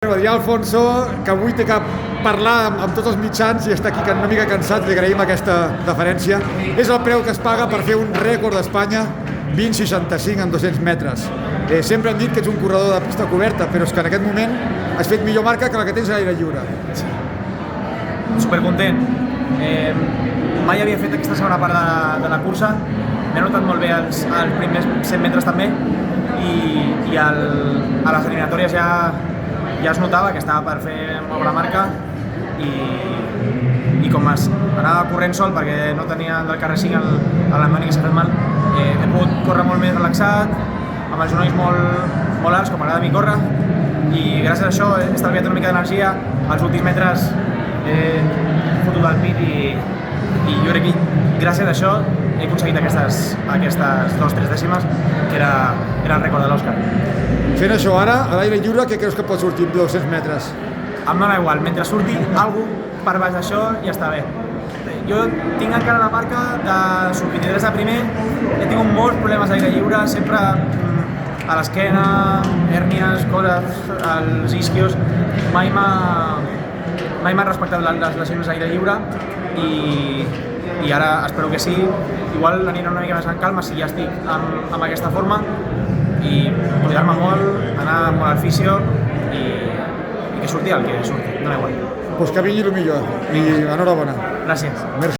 Adrià Alfonso, que avui té que parlar amb tots els mitjans i està aquí una mica cansat, li agraïm aquesta deferència. És el preu que es paga per fer un rècord d'Espanya, 20.65 en 200 metres. Sempre hem dit que ets un corredor de pista coberta, però és que en aquest moment has fet millor marca que la que tens a l'aire lliure. Sí. Supercontent. Mai havia fet aquesta segona part de la cursa. M'he notat molt bé els primers 100 metres també i a les eliminatòries ja es notava que estava per fer molt bona marca i com anava corrent sol perquè no tenia del carrer 5 a l'Antoni que s'ha fet mal, he pogut córrer molt més relaxat, amb els genolls molt alts, com m'agrada a mi córrer, i gràcies a això he estalviat una mica d'energia. Els últims metres he fotut el pit i jo crec que gràcies a això he aconseguit aquestes 2-3 dècimes, que era el rècord de l'Òscar. Fent això ara, a l'aire lliure, què creus que pot sortir en 200 metres? Em dóna igual, mentre surti algú per baix d'això ja està bé. Jo tinc encara la marca de sub-23 de primer, he tingut molts problemes a l'aire lliure, sempre a l'esquena, hèrnies, coses, els isquios, mai m'ha respectat les lesions a l'aire lliure i ara espero que sí. Igual aniré una mica més en calma si ja estic amb aquesta forma i cuidar-me molt, anar molt al fisio i que surti el que surti, dona igual. Pues que vingui el millor i enhorabona. Gràcies.